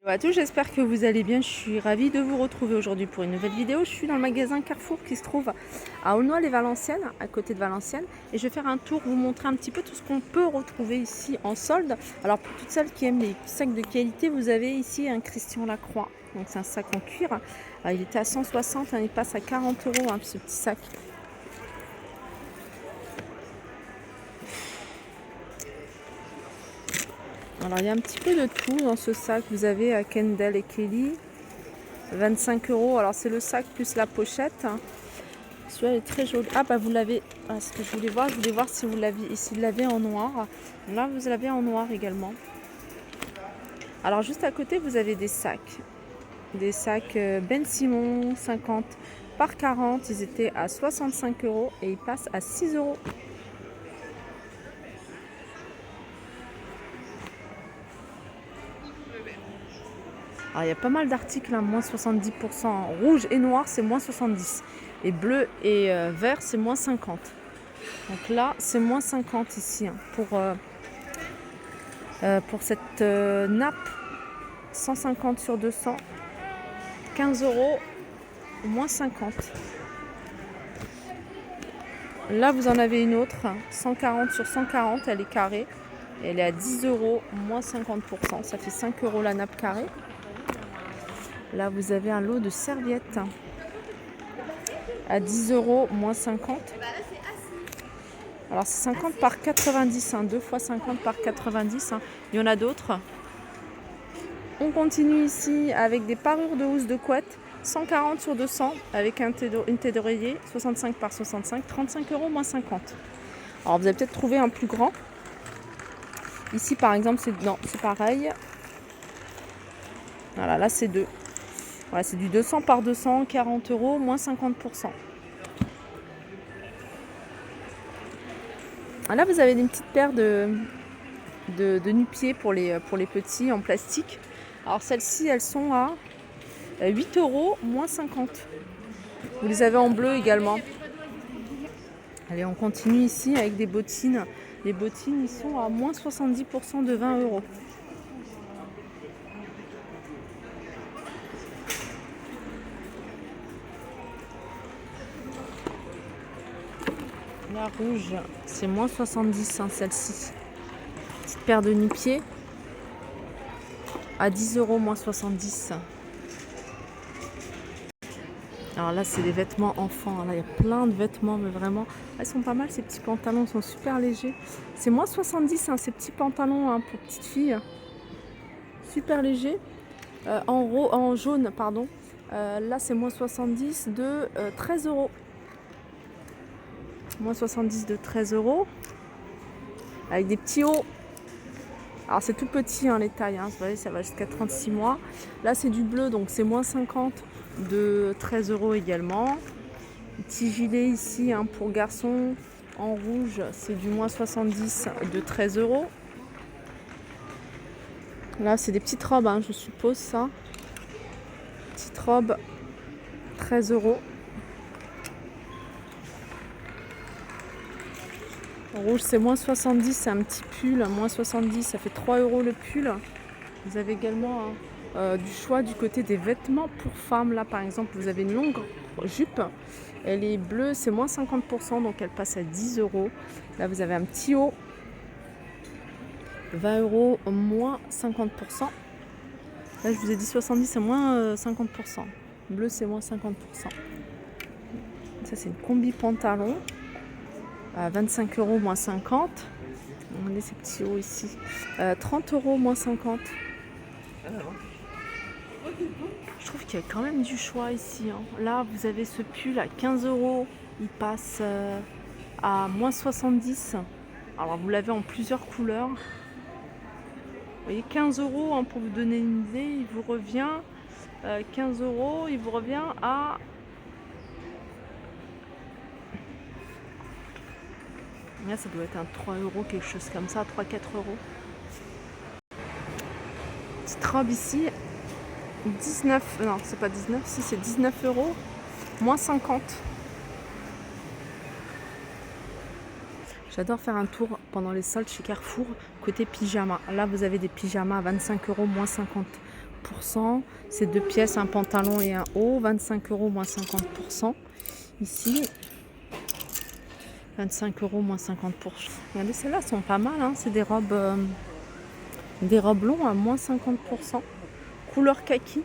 Bonjour à tous, j'espère que vous allez bien. Je suis ravie de vous retrouver aujourd'hui pour une nouvelle vidéo. Je suis dans le magasin Carrefour qui se trouve à Aulnoy-les-Valenciennes, à côté de Valenciennes. Et je vais faire un tour, vous montrer un petit peu tout ce qu'on peut retrouver ici en solde. Alors pour toutes celles qui aiment les sacs de qualité, vous avez ici un Christian Lacroix. Donc c'est un sac en cuir. Il était à 160, il passe à 40 euros ce petit sac. Alors il y a un petit peu de tout dans ce sac. Vous avez Kendall et Kelly, 25 euros. Alors c'est le sac plus la pochette. Celui-là est très joli. Ah bah vous l'avez. Ah, ce que je voulais voir si vous l'avez en noir. Là vous l'avez en noir également. Alors juste à côté vous avez des sacs. Des sacs Ben Simon 50 par 40. Ils étaient à 65 euros et ils passent à 6 euros. Alors il y a pas mal d'articles, hein, moins 70%. Rouge et noir c'est moins 70. Et bleu et vert c'est moins 50. Donc là c'est moins 50 ici hein, pour cette nappe 150 sur 200. 15 euros moins 50. Là vous en avez une autre 140 sur 140, elle est carrée. Elle est à 10 euros moins 50%. Ça fait 5 euros la nappe carrée. Là vous avez un lot de serviettes à 10 euros moins 50. Alors c'est 50 par 90, 2 fois 50 par 90. Il y en a d'autres. On continue ici avec des parures de housse de couette. 140 sur 200 avec une tête d'oreiller, 65 par 65, 35 euros moins 50. Alors vous avez peut-être trouvé un plus grand. Ici par exemple c'est pareil. Voilà, là c'est 2. Voilà, c'est du 200 par 200, 40 euros moins 50%. Là vous avez une petite paire de nu-pieds pour les petits en plastique. Alors celles-ci elles sont à 8 euros moins 50. Vous les avez en bleu également. Allez, on continue ici avec des bottines. Les bottines, ils sont à moins 70% de 20 euros. La rouge, c'est moins 70, celle-ci. Petite paire de nu-pieds à 10 euros moins 70. Alors là, c'est des vêtements enfants. Là, il y a plein de vêtements, mais vraiment, elles sont pas mal. Ces petits pantalons sont super légers. C'est moins 70, ces petits pantalons pour petites filles. Super légers. En jaune, pardon. Là, c'est moins 70 de 13 euros. Moins 70 de 13 euros. Avec des petits hauts. Alors, c'est tout petit, les tailles. Vous voyez, ça va jusqu'à 36 mois. Là, c'est du bleu, donc c'est moins 50 de 13 euros également. Petit gilet ici pour garçons en rouge, c'est du moins 70 de 13 euros. Là, c'est des petites robes, je suppose ça. Petite robe, 13 euros. Rouge, c'est moins 70, c'est un petit pull, moins 70, ça fait 3 euros le pull. Vous avez également du choix du côté des vêtements pour femmes. Là, par exemple, vous avez une longue jupe. Elle est bleue, c'est moins 50%, donc elle passe à 10 euros. Là, vous avez un petit haut, 20 euros, moins 50%. Là, je vous ai dit 70, c'est moins 50%. Bleu, c'est moins 50%. Ça, c'est une combi pantalon. À 25 euros moins 50. On a ces petits hauts ici. 30 euros moins 50. Je trouve qu'il y a quand même du choix ici. Là, vous avez ce pull à 15 euros. Il passe à moins 70. Alors, vous l'avez en plusieurs couleurs. Vous voyez, 15 euros, pour vous donner une idée, il vous revient 15 euros, il vous revient à là, ça doit être un 3 euros, quelque chose comme ça, 3-4 euros. Petite robe ici, 19, non, c'est pas 19, si c'est 19 euros, moins 50. J'adore faire un tour pendant les soldes chez Carrefour, côté pyjama. Là, vous avez des pyjamas à 25 euros, moins 50. 50%. C'est 2 pièces, un pantalon et un haut. 25 € moins 50%. Ici, 25 € moins 50%. Regardez, celles-là sont pas mal. Hein. C'est des robes longs à moins 50%. Couleur kaki.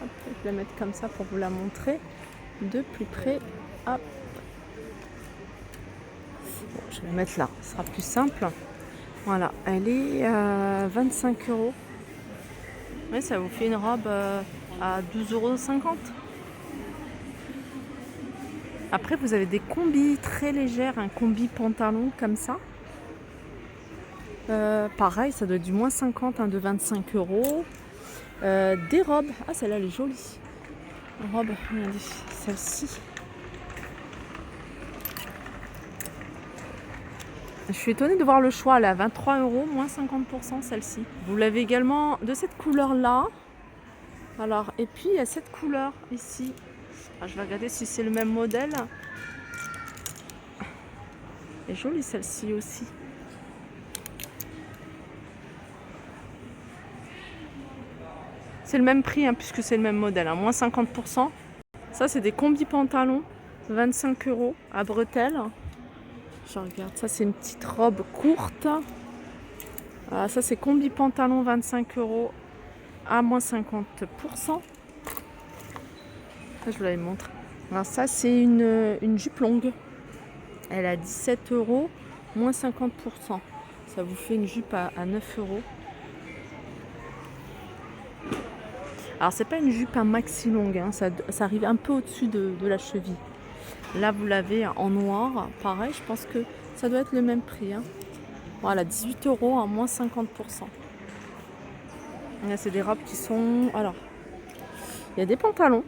Hop, je vais la mettre comme ça pour vous la montrer de plus près. Hop. Bon, je vais la mettre là, ce sera plus simple. Voilà, elle est 25 €. Oui, ça vous fait une robe à 12,50 €. Après, vous avez des combis très légères, un combi pantalon comme ça. Pareil, ça doit être du moins 50, hein, de 25 €. Des robes. Ah, celle-là, elle est jolie. Une robe, regardez, celle-ci. Je suis étonnée de voir le choix. Elle est à 23 €, moins 50% celle-ci. Vous l'avez également de cette couleur-là. Alors, et puis il y a cette couleur ici. Alors, je vais regarder si c'est le même modèle. Elle est jolie celle-ci aussi. C'est le même prix, hein, puisque c'est le même modèle, hein, moins 50%. Ça, c'est des combis pantalons, 25 € à bretelles. Je regarde, ça c'est une petite robe courte. Ça c'est combi pantalon, 25 € à moins 50%. Ça, je vous l'avais montré. Alors ça c'est une jupe longue. Elle a 17 €, moins 50%. Ça vous fait une jupe à 9 €. Alors c'est pas une jupe à maxi longue, hein, ça arrive un peu au-dessus de la cheville. Là vous l'avez en noir, pareil, je pense que ça doit être le même prix. Hein. Voilà, 18 € à moins 50%. Là c'est des robes qui sont... Alors, il y a des pantalons.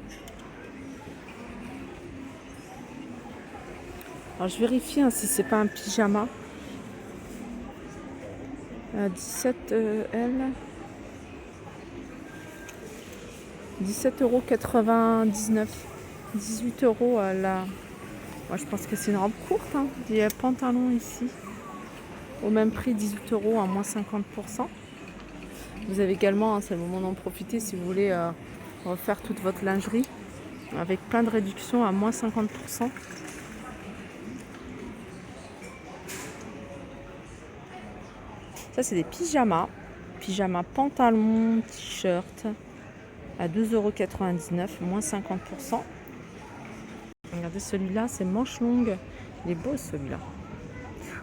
Alors je vérifie, hein, si c'est pas un pyjama. 17 L. 17,99 €. 18 € là. Moi je pense que c'est une robe courte. Hein. Il y a pantalon ici. Au même prix, 18 € à moins 50%. Vous avez également, hein, c'est le moment d'en profiter si vous voulez refaire toute votre lingerie. Avec plein de réductions à moins 50%. Ça c'est des pyjamas. Pyjama pantalon, t-shirt. À 2,99 €, moins 50%. Regardez celui-là, c'est manche longue. Il est beau celui-là.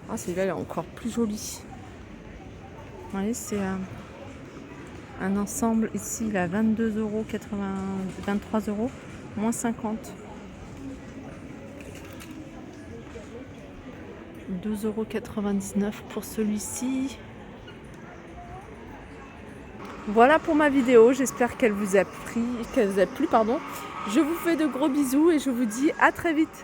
Ah, celui-là il est encore plus joli. Vous voyez, c'est un ensemble ici, il a 23 €, moins 50. 2,99 € pour celui-ci. Voilà pour ma vidéo, j'espère qu'elle vous a plu. Je vous fais de gros bisous et je vous dis à très vite.